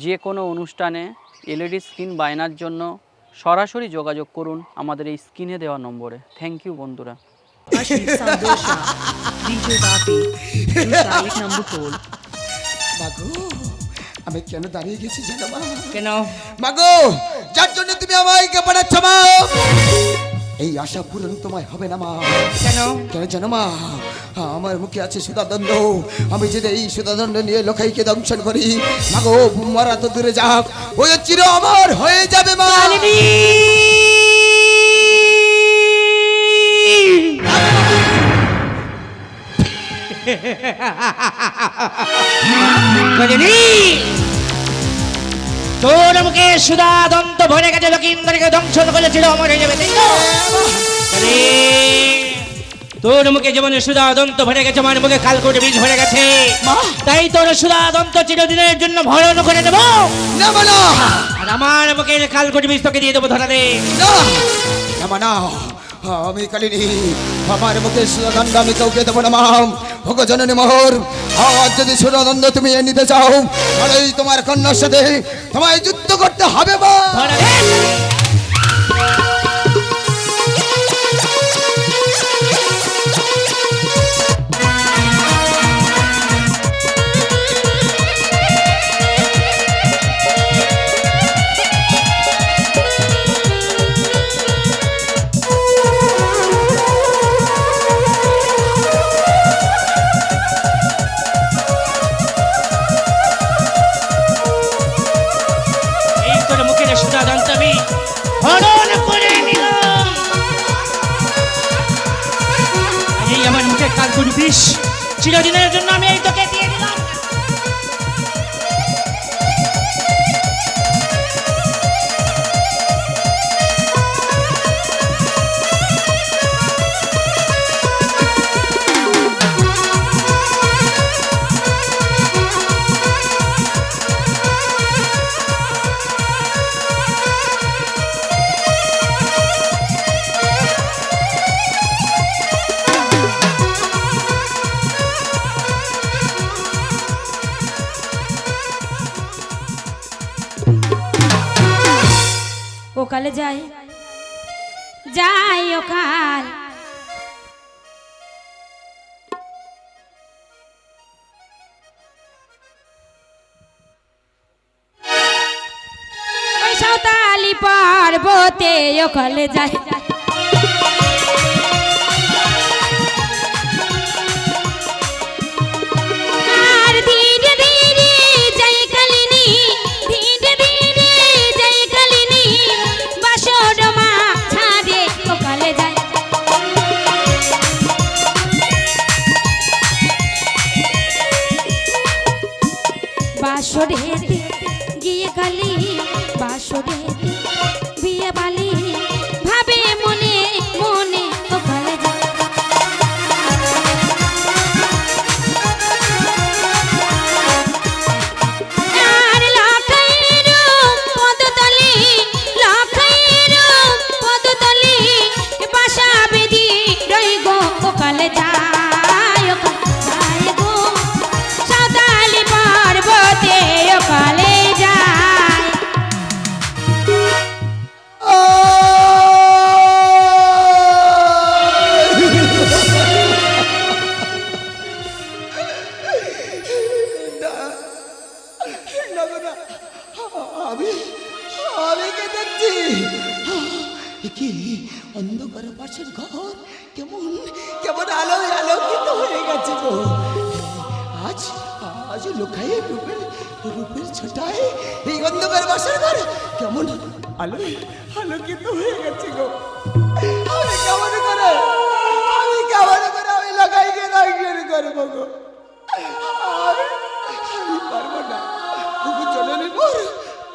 যে কোনো অনুষ্ঠানে এলইডি স্ক্রিন বায়নার জন্য সরাসরি যোগাযোগ করুন আমাদের এই স্ক্রিনে দেওয়া নম্বরে। থ্যাংক ইউ বন্ধুরা। Ashik Sandosha, DJ Bapi, Rushalik Nambukol. মাগো আমি কেন দাঁড়িয়ে গেছি জানো মা? কেন? মাগো যার জন্য তুমি আমাকে পাঠাচ্ছ মা, এই আশা পূরণ তোমায় হবে না মা। কেন? কেন জানো মা? আমার মুখে আছে সুধাদণ্ড, আমি যদি এই সুধাদণ্ড নিয়ে লোকাইকে দংশন করি মাগো, মারা তো দূরে যাক, ওই চির আমার হয়ে যাবে মা। তোর মুখে সুধা দন্ত ভরে গেছে, লকিন্দরকে দংশন করেছিল অমর হয়ে যাবে, তাই তো? তোর মুখে যেমন সুধা দন্ত ভরে গেছে, আমার মুখে কালকোট বীজ ভরে গেছে, তাই তোর সুধা দন্ত চিরদিনের জন্য ভরণ করে দেব। আর আমার মুখে কালকোট বীজ তোকে দিয়ে দেবো, ধরা দে। না আমি কালিনী, আমার মুখে সুধাদণ্ড আমি কাউকে দেবো না মা। ভোগ জননী মোহর, আজ যদি সুধাদণ্ড তুমি নিতে চাও তাহলে তোমার কন্যার সাথে তোমায় যুদ্ধ করতে হবে মা। ধরা দে। এই তোর মুখের সুধা দন্ত আমি হরণ করে নিলাম। আর এই আমার মুখে কালকোট বিষ চিরদিনের জন্য আমি এই তোকে দিয়ে দিলাম। ওকালে যাই যাই ওকাল, ওই সাঁওতালি পর্বতে ওকালে যাই, আর ধীরে ধীরে যাই কালিনী, ধীরে ধীরে যাই কালিনী, বাসর মা ছাদে ওকালে যাই। বাসরেতে গিয়ে কালি, বাসরেতে বিয়ে বালি, ভাবে মনে মনে ওকালে যাই। আর লখাইয়ের পদতলে, লখাইয়ের পদতলে বাসা বেঁধি রই গো ওকালে যাই, ওকালে যাই গো সাঁওতালি পর্বতে ওকালে যাই। আমি আমি কে দেখছি? কি অন্ধকার পাশের ঘর কেমন কেমন আলো আলোকিত হয়ে গেছে গো। আজ আজ লোকাই রূপের রূপের ছোটায় এই অন্ধকার পাশের ঘর কেমন আলো আলোকিত হয়ে গেছে গো। আমি কেমন করে আমি লোকাইকে দর্শন করবো গো। আমি পারবো না। জননী মোর,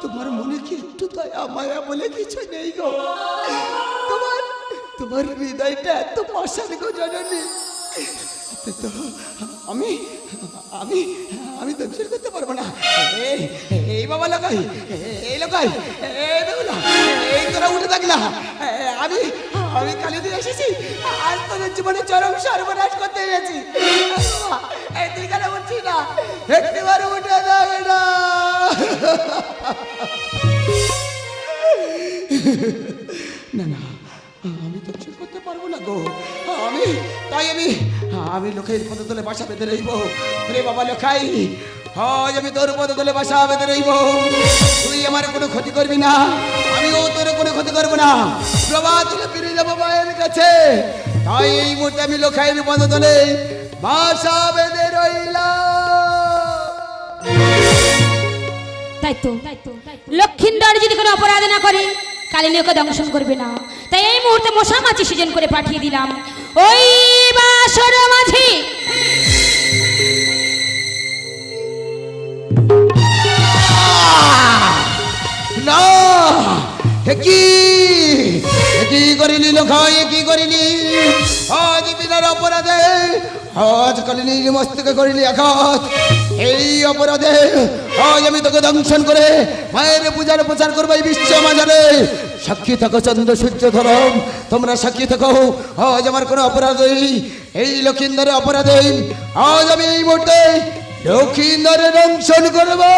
তোমার মনে কি একটু দয়া মায়া বলে কিছু নেই গো? তোমার হৃদয়টা এত পাষাণ গো জননী। তো আমি আমি আমি দর্শন করতে পারবো না। এই বাবা লাগাই, এই লাগাই, এই বেগুলা, এই তোরা উঠে থাকলা। আমি আমি কালী দিয়ে এসেছি, আজ তোদের জীবনে চরম সর্বনাশ করতে এসেছি। এই তুই কেন উঠছি না? একটিবার উঠে যাবে না। না না, আমি তো কিছু করতে পারবো না গো। আমি তাই আমি লোকের পদতলে বাসা বেঁধে রইব। রে বাবা লোকাই, আজ আমি তোর পদতলে বাসা বেঁধে রইব। তুই আমার কোনো ক্ষতি করবি না, আমিও তোর কোনো ক্ষতি করবো না। প্রভাত তুলে ফিরে যাবো মায়ের কাছে। তাই এই মুহূর্তে আমি লোকাইয়ের পদতলে বাসা বেঁধে রইলাম। তাই তো লক্ষিন্দর যদি কোনো অপরাধ না করে কালিনী ওকে দংশন করবে না। তাই এই মুহূর্তে মশা মাছি সৃজন করে পাঠিয়ে দিলাম ওই বাসর মাঝি। না, কি করিলি লোকাই, কি করিলি? আজ দিনের অপরাধে আজ কালিনীর মস্তকে করিলি আঘাত। এই অপরাধে আজ আমি তোকে দংশন করে মায়ের পূজার প্রচার করবো এই বিশ্ব মাঝারে। সাক্ষী থাকো চন্দ্র সূর্য ধরম, তোমরা সাক্ষী থাকো। আজ আমার কোনো অপরাধ নেই, এই লক্ষিন্দরের অপরাধে আজ আমি এই মুহূর্তে লক্ষিন্দরের দংশন করবো।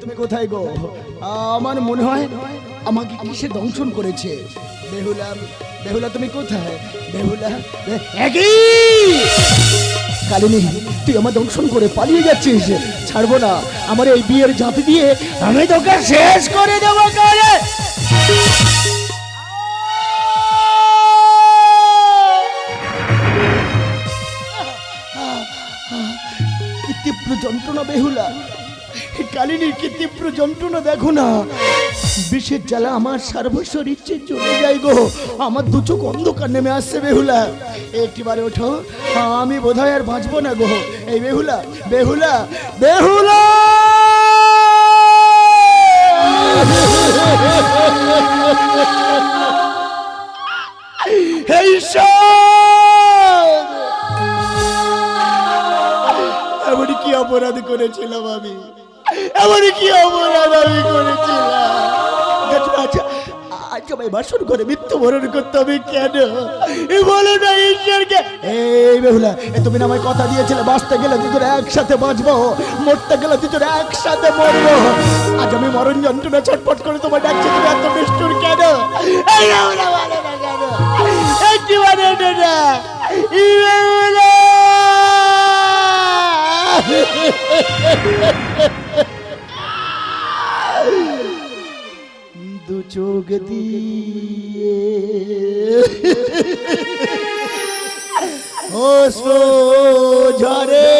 তুমি কোথায় গো? আমার মনে হয় আমাকে কিসে দংশন করেছে। বেহুলা, বেহুলা তুমি কোথায়? বেহুলা, কালিনী তুই আমার দংশন করে পালিয়ে যাচ্ছিস। ছাড়বো না, আমার এই বিয়ের জাতি দিয়ে আমি তোকে শেষ করে দেবো। কালে কি তীব্র যন্ত্রণা বেহুলা, কালিনীর কি তীব্র যন্ত্রণা দেখো না। বিষের জ্বালা আমার সর্বস্বর ইচ্ছে চলে যাই গো। আমার দু চোখ অন্ধকার নেমে আসছে। বেহুলা একটিবারে ওঠো, আমি বোধহয় আর বাঁচবো না গো। এই বেহুলা, বেহুলা, বেহুলা, এমন কি অপরাধ করেছিলাম আমি? এমন কি অপরাধ আমি করেছিলাম? আচ্ছা আচ্ছা ভাই, বাসন করে মৃত্যুবরণ করতে হবে কেন? বলো না ঈশ্বরকে। এই বেহুলা, তুমি না আমায় কথা দিয়েছিলে বাঁচতে গেলে দুজন একসাথে বাঁচবো, মরতে গেলে দুজন একসাথে মরবো। আজ আমি মরণ যন্ত্রণা ছটফট করে তোমার ডাকছি, তুমি এত নিষ্ঠুর কেন? এই বেহুলা বলো না কেন? একটি মানে না দু চোখ দিয়ে অশ্রু ঝরে,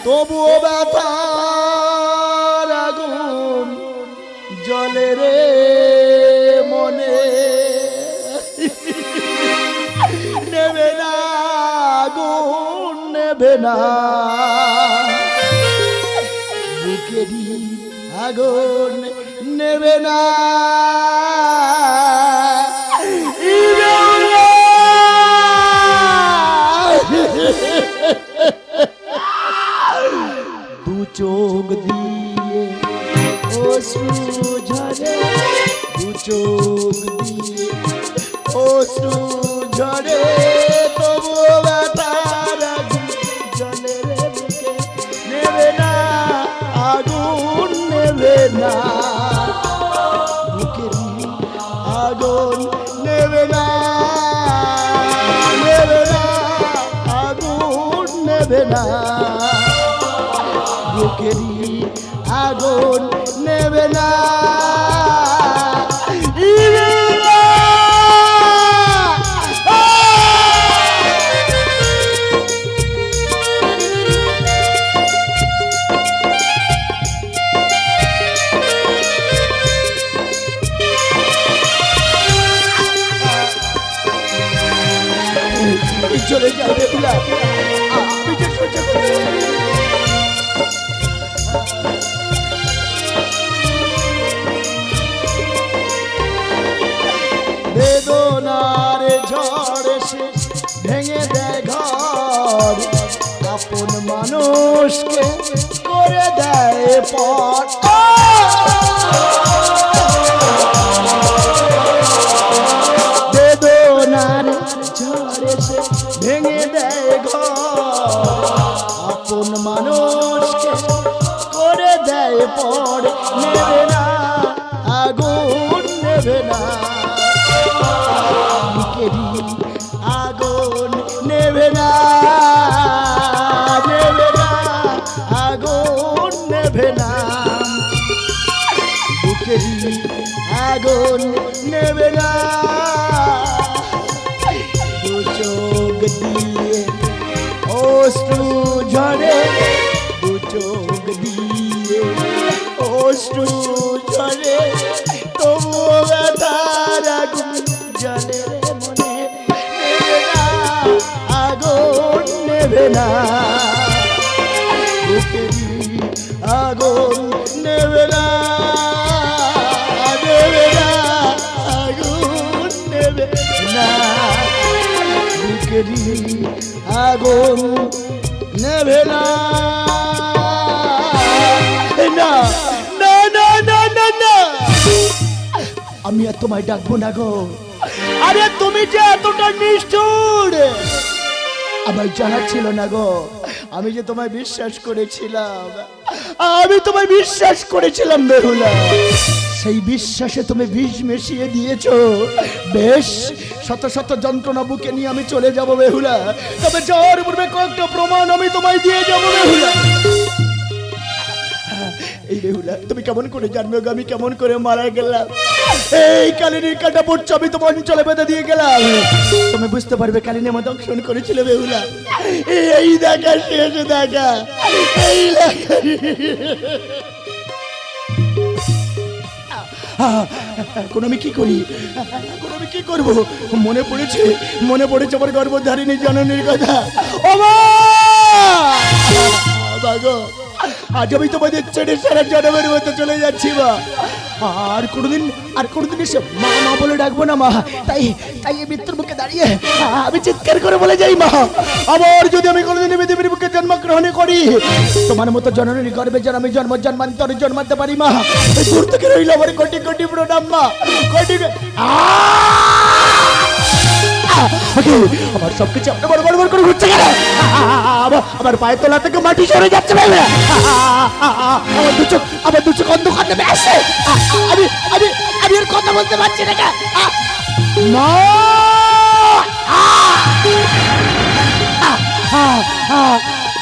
তবুও ব্যথার আগুন জ্বলে রে মনে। নেবে না আগুন, নেবে না বুকেরই আগুন, নেবে না। দু চোখ দিয়ে অশ্রু ঝরে, দু চোখ দিয়ে অশ্রু ঝরে, তবু ব্যথার আগুন জ্বলে রে বুকে। নেবে না আগুন, নেবে না বুকেরই আগুন, নেবে না, নেবে না আগুন, নেবে না বুকেরই আগুন, নেবে না। চলে যাও বেহুলা, ঘর আপন মানুষকে করে দেয় পর বেদনার ঝড়েতে ভেঙে দেয় ঘর আপন মানুষকে করে দেয় পর নেবে না আগুন নেবে না বুকেরই আগুন নেবে না নেবে না আগুন নেবে না বুকেরই আগুন নেবে না দু চোখ দিয়ে অশ্রু ঝরে দু চোখ দিয়ে অশ্রু ঝরে তবুও ব্যথার আগুন জ্বলে রে মনে নেবে না আগুন নেবে না বুকেরই আগুন নেবে না নেবে না আগুন নেবে না বুকেরই আগুন নেবে না না না না না না না আমি আর তোমায় ডাকবো না গো আরে তুমি যে এতটা নিষ্ঠুর আমার জানা ছিল না গো আমি যে তোমায় বিশ্বাস করেছিলাম আমি তোমায় বিশ্বাস করেছিলাম বেহুলা সেই বিশ্বাসে তুমি বিষ মিশিয়ে দিয়েছো বেশ শত শত যন্ত্রণা বুকে নিয়ে আমি চলে যাব বেহুলা তবে যাওয়ার পূর্বে কয়েকটা প্রমাণ আমি তোমায় দিয়ে যাবো বেহুলা এই বেহুলা তুমি কেমন করে জানবে গো আমি কেমন করে মারা গেলাম এই কালিনীর কাটা পড়ছে আমি তোমার অঞ্চলে বেঁধে দিয়ে গেলাম তুমি বুঝতে পারবে কালিনী আমার দংশন করেছিল বেহুলা এই দেখা শেষ দেখা এই এখন আমি কি করি এখন আমি কি করবো মনে পড়েছে আমার গর্ভধারিণী জননীর কথা ও মা বাগো আজ আমি তোমাদের ছেড়ে সারা জনমের মতো চলে যাচ্ছি মা আর কোনোদিন এসে মা মা বলে ডাকবো না মা তাই এই মৃত্যুর মুখে দাঁড়িয়ে আমি চিৎকার করে বলে যাই মা আবার যদি আমি কোনোদিন পৃথিবীর মুখে জন্মগ্রহণ করি তোমার মতো জননীর গর্ভে যেন আমি জন্মান্তরে জন্মাতে পারি মা দূর থেকে রইল আমার কোটি কোটি প্রণাম মা কোটি আমার সবকিছু আপনি বড় বড় করে ঘুরছে গেল আমার পায়ের তলা থেকে মাটি সরে যাচ্ছে আমার দু চোখ অন্ধকার নেমে আসছে আমি আমি আমি আর কথা বলতে পারছি না মা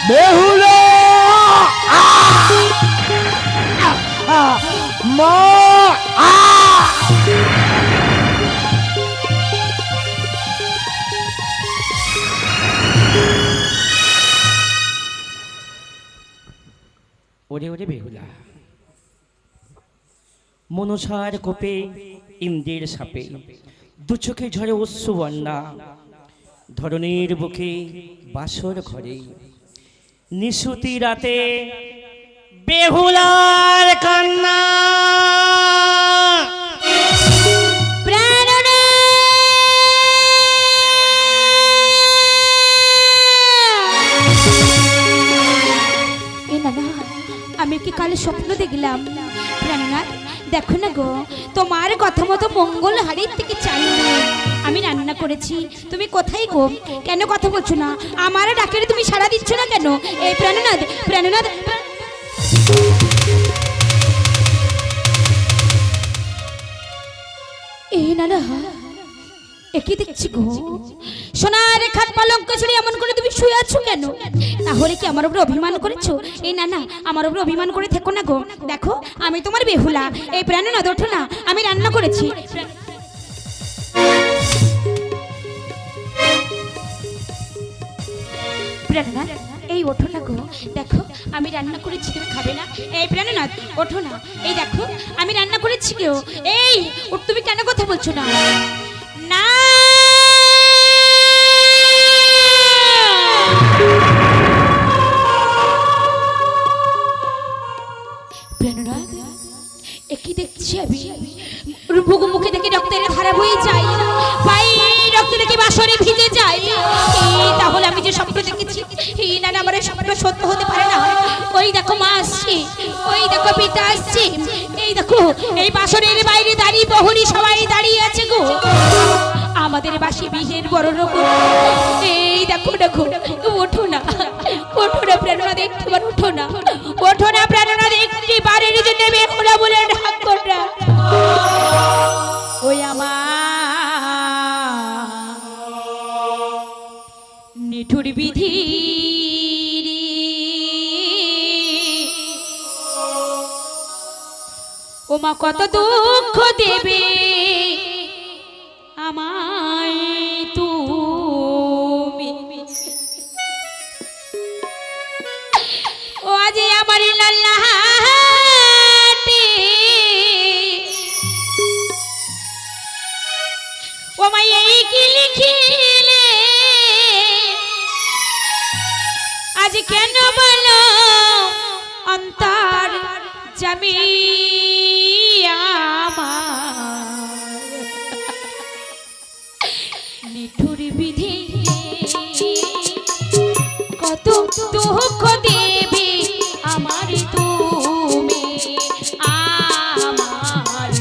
বেহুলা মা ওরে ওরে বেহুলা মনসার কোপে ইন্দ্রের সাপে দু চোখে ঝরে অশ্রু বন্যা ধরণীর বুকে বাসর ঘরে নিশুতি রাতে বেহুলার কান্না আমি কি কালে স্বপ্ন দেখলাম প্রাণনাথ দেখো না গো তোমার কথা মতো মঙ্গল হাড়ির থেকে চাই আমি রান্না করেছি তুমি কোথায় গো কেন কথা বলছো না আমার ডাকে তুমি সাড়া দিচ্ছ না কেন এই প্রাণনাথ প্রাণনাথ এই না না একই দেখছি গো সোনার খাট পালঙ্ক ছেড়ে এমন করে তুমি শুয়ে আছো কেন তাহলে কি আমার উপরে অভিমান করেছো এই না না আমার উপরে অভিমান করে থেকো না গো দেখো আমি তোমার বেহুলা এই প্রাণনাথ ওঠো না আমি রান্না করেছি প্রাণনাথ এই ওঠো না গো দেখো আমি রান্না করেছি তুমি খাবে না এই প্রাণনাথ ওঠো না এই দেখো আমি রান্না করেছি গো এই তুমি কেন কথা বলছো না না প্রাণনাথ একই দেখছি আমি মুখে থেকে রক্তের ধারা বয়ে যায় পাই রক্ত থেকে বাসরে ভিজে যায় তাহলে আমি যে স্বপ্ন দেখেছি এই না না আমার স্বপ্ন সত্য হতে পারে না। ওই দেখো মা আসছে, ওই দেখো পিতা আসছে, এই দেখো এই বাসনের বাইরে দাঁড়িয়ে প্রহরী সবাই দাঁড়িয়ে আছে গো। আমাদের বাসি বিহের বড় রকম। এই দেখো দেখো, ওঠো না, ওঠো না প্রেরণা দেখতে পারো, ওঠো না, ওঠো না প্রেরণা দেখতে পারে, নিজের নেমে খোলা বলে ডাক কররা। ওই আমার নিঠুর বিধি ও মা কত দুঃখ দেবে আমায় তুমি। ও আজ আমার লাল্লাহাটে ও মা এই কি লিখিলে আজ কেন বলো অন্তর জামি নিঠুর বিধি কত দুঃখ দেবে আমার তুমি। আমার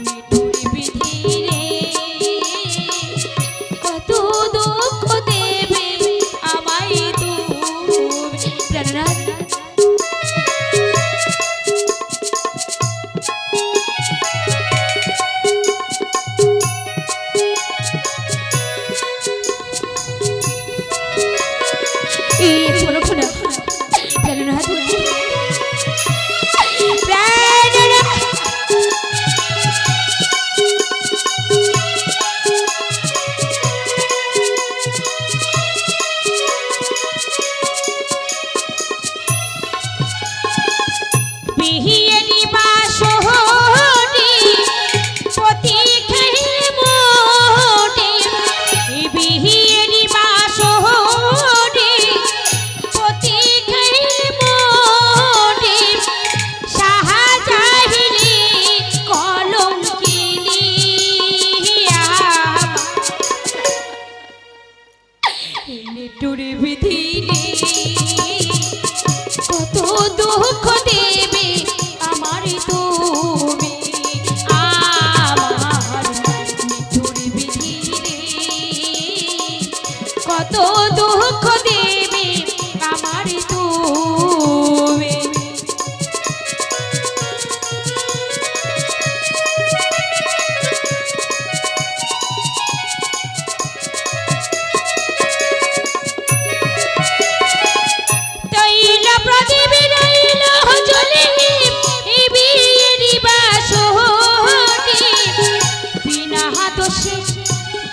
নিঠুর বিধি রে কত দুঃখ দেবে আমায় তুমি। প্রেরণা কত দুঃখ দেবে আমার তুমি। আমার নিঠুর বিধি রে কত দুঃখ দেবে আমার তুমি।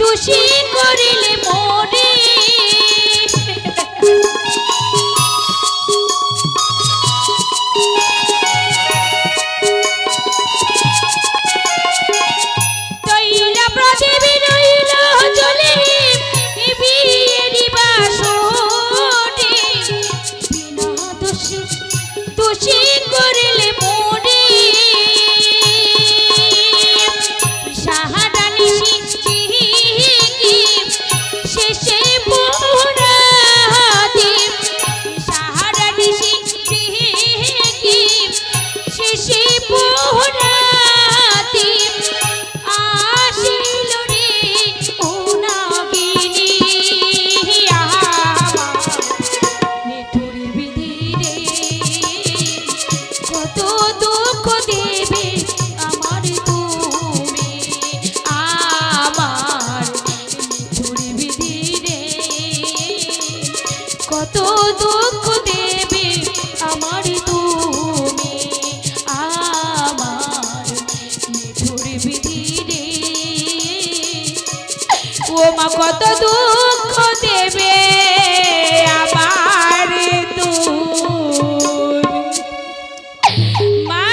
দোষী করিলে মোরে তৈলা প্রদীপে রইল জ্বলে বিয়েরি বাসরে বিনা দোষে দোষী করিলে মোরে সাহাদানি শেষে পোড়াতে সাহারানি শেষে পোড়াতে আসিল রে ও নাগিনী নিঠুর বিধি রে কত দুঃখ দেবে আমার তুমি। আমার নিঠুর বিধি রে কত দুঃখ দেবে আমার তুমি। আমার নিঠুর বিধি রে ও মা কত দুঃখ দেবে আমার তুমি। মা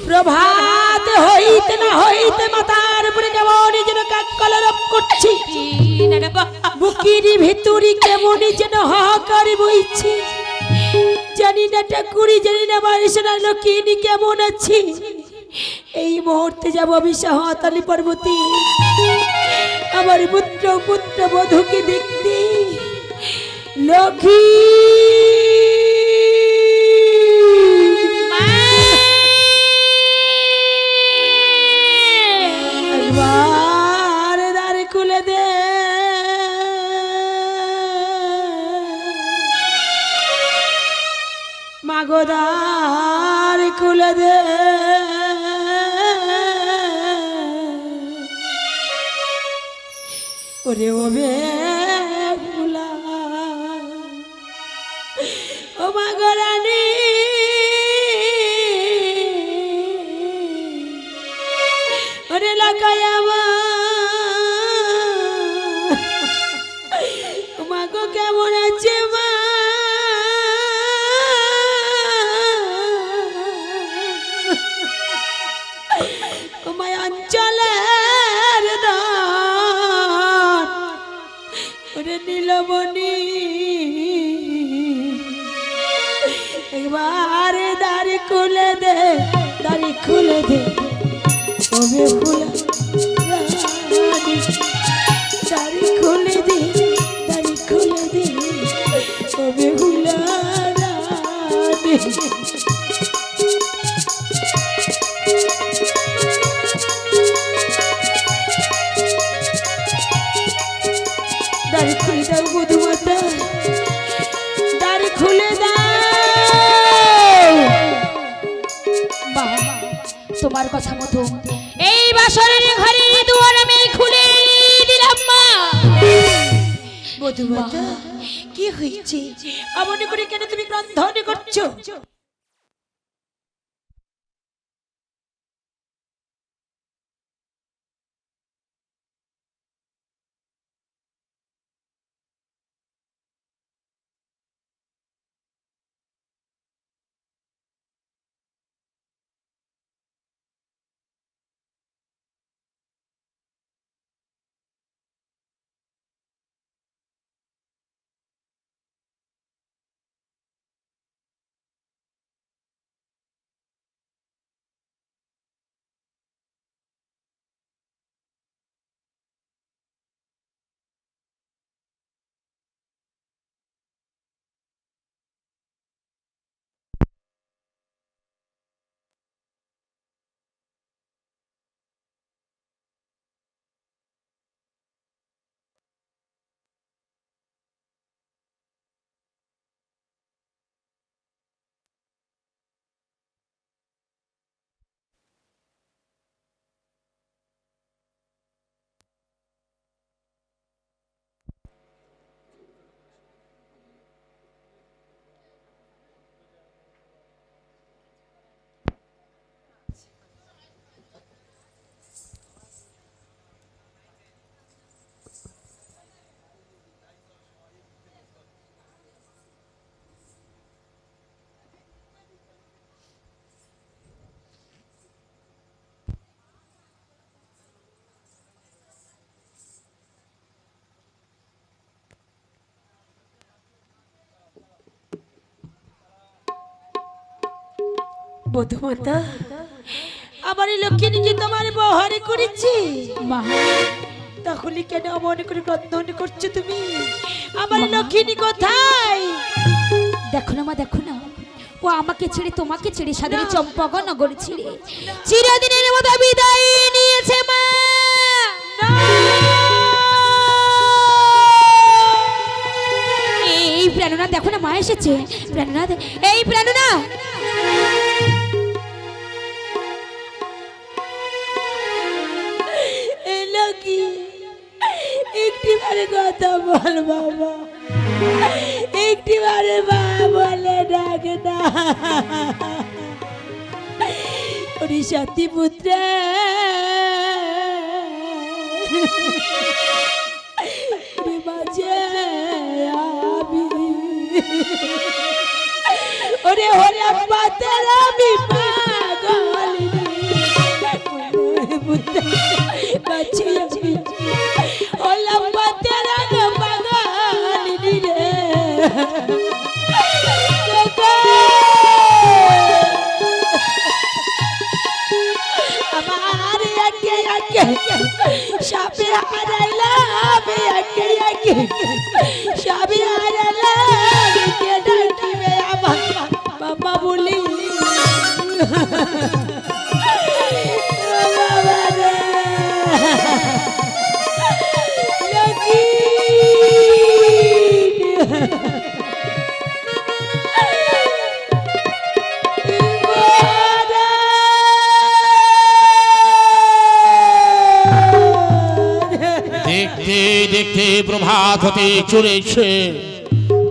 প্রভাত হইতে না হইতে মাথার উপরে কেমন যেন কাকলরব করছি, বুকের ভিতরে কেমন যেন হাহাকার বইছে। জানি না ঠাকুরি, জানি না মানুষের লোকিনি কেমন আছে। এই মুহূর্তে যাব আমি সাহাতালি পর্বতে আমার পুত্র পুত্র বধূকে দেখতে। লক্ষ্মী একবার দ্বার খুলে দে, মাগো দ্বার খুলে দে। ওরে ও বেহুলা, ও মাগো রানী, ওরে লাগাই আমার, ও মাগো কেমন আছে মা? ও মা অঞ্চলের দান, ওরে নীলমণি, একবার দাড়ি খুলে দে, দাড়ি খুলে দে। ও বেহুলা রানী, দাড়ি খুলে দে, দাড়ি খুলে দে। ও বেহুলা রানী, দাড়ি খুলে দাও বধূমাতা, দাড়ি খুলে দাও। মা, তোমার কথা মতো এই বাসরের ঘরের দুয়ার আমি খুলে দিলাম মা। বধূমাতা কি হয়েছে? এমন করে কেন তুমি ক্রন্দন করছো? বধূমাতা, আমার লক্ষ্মী নিজে তোমার বহারে করেছি মা, তাহলে কেন মনে করে ক্রন্দন করছো তুমি? আমার লক্ষ্মী কোথায়? দেখো না মা, দেখো না, ও আমাকে ছেড়ে তোমাকে ছেড়ে সাদের চম্পক নগর ছেড়ে চিরদিনের মতো বিদায় নিয়েছে মা। এই প্রাণনাথ, দেখো না মা এসেছে। প্রাণনাথ, এই প্রাণনাথ, একটিবারে কথা বল বাবা, একটিবারে মা বলে ডাক না। ওরে সতী পুত্র, মাঝে আমি ওরে ওরে পাতের আমি পাগল পুত্র বাঁচি আমি ওলা পাতের পাগল রে। একে সবে হারাইলা আমি একে একে সবে হারাইলা কে ডাকিবে আমার বাবা বলি বাবা রে লাগি দেখতে দেখতে প্রভাত হতে চলেছে,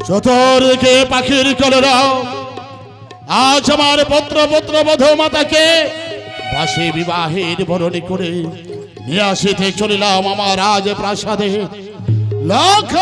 চতুর্দিকে পাখির কলরব। আজ আমার পুত্র বধূ মাতাকে বাসে বিবাহের বরণে করে নিয়ে আসিতে চলিলাম আমার রাজ প্রাসাদে। লক্ষ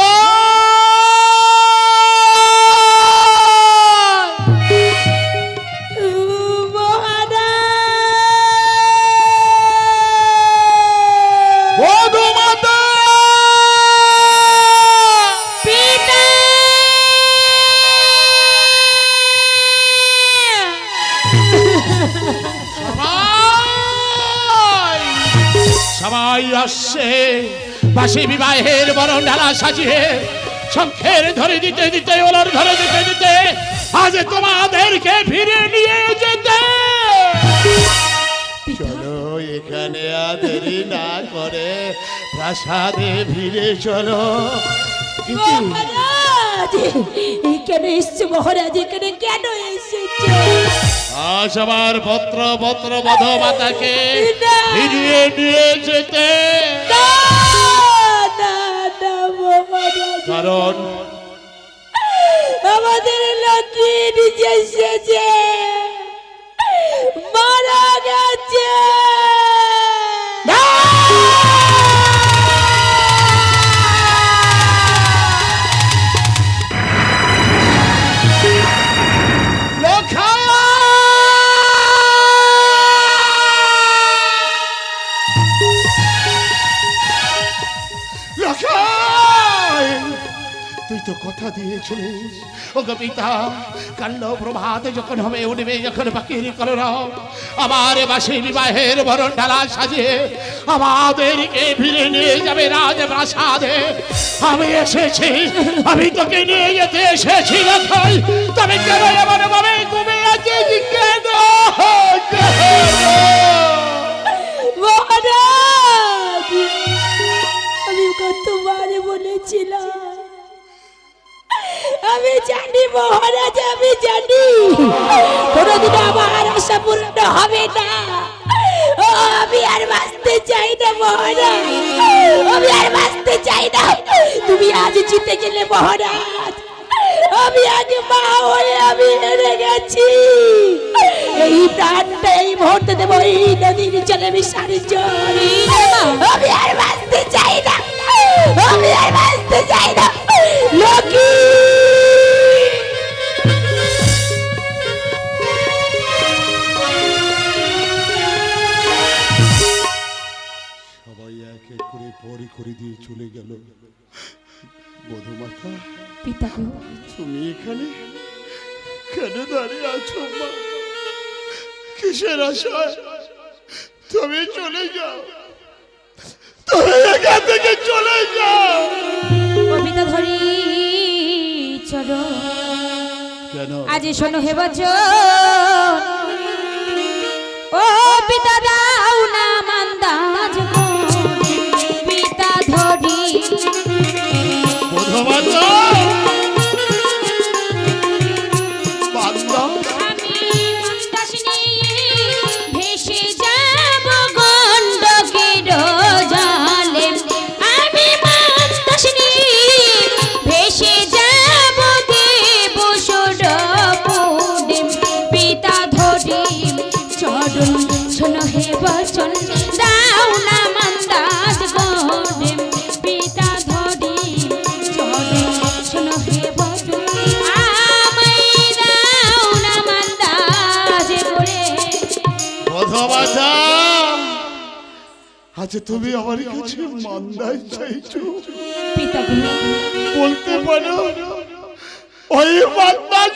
সবাই আসছে বাসি বিবাহের বরণ ডালা সাজিয়ে, শঙ্খের ধরে দিতে দিতে ওলার ধরে দিতে দিতে আজ তোমাদেরকে ফিরে নিয়ে যেতে। চলো এখানে আর দেরি না করে প্রাসাদে ফিরে চলো। কেন এসছে মহারাজ? এখানে কেন এসেছে? আজ আমার পুত্র বধূ মাতাকে ফিরিয়ে নিয়ে যেতে। কারণ আমাদের লক্ষ্মী নিজে এসেছে, মারা গেছে। তুই তো কথা দিয়েছিলিস ও কবিতা, কাণ্ড প্রভাতে যখন হবে উঠবে, যখন পাখির কলরব আমার বাসি বিবাহের বরণ ডালা সাজিয়ে আমাদেরকে ফিরে নিয়ে যাবে রাজ প্রাসাদে। আমি এসেছি, আমি তোকে নিয়ে যেতে এসেছি লক্ষণ। তবে কেন এমন ভাবে ঘুমে আছিস কেন? মহারাজ, আমি কতবারে বলেছিলাম, আমি জানি মহারাজ, আমি জানি কোনদিন আমার আশা পূর্ণ হবে না। আমি আর বাঁচতে চাই না মহারাজ, আমি আর বাঁচতে চাই না। তুমি আজ জিতে গেলে মহারাজ, আমি আগে মা হয়ে আমি হেরে গেছি। এই প্রাণটা এই মুহূর্তে দেবো এই নদীর জলে বিসর্জন। আমি আর বাঁচতে চাই না, আমি আর বাঁচতে চাই না। লক্ষ্মী সবাই এক এক করে পরে করে দিয়ে চলে গেল। বধূমাতা, পিতা গো, তুমি এখানে কেন দাঁড়িয়ে আছো মা? কিসের আশায়? তুমি চলে যাও, তুমি এখান থেকে চলে যাও। কবিতা ধরি চলো। কেন? আজ শোনো হে বচন, ও পিতা দাও না মান্দাজ গো, পিতা ধরি বধূমাতা, আমি মন্দাসিনী ভেসে যাব গণ্ডকের জলে। আমি মন্দাসিনী ভেসে যাব দেব সরপুরে। পিতা ধরি চরণ শোনো হে বচন, দাও না মান্দাজ গরে। পিতা ধরি চরণ শোনো হে বচন, আমায় দাও না মান্দাজ গরে। বধূমাতা, আজ তুমি আমার কাছে মান্দাজ চাইছো? পিতা বলতে পারো ওই মান্দাজ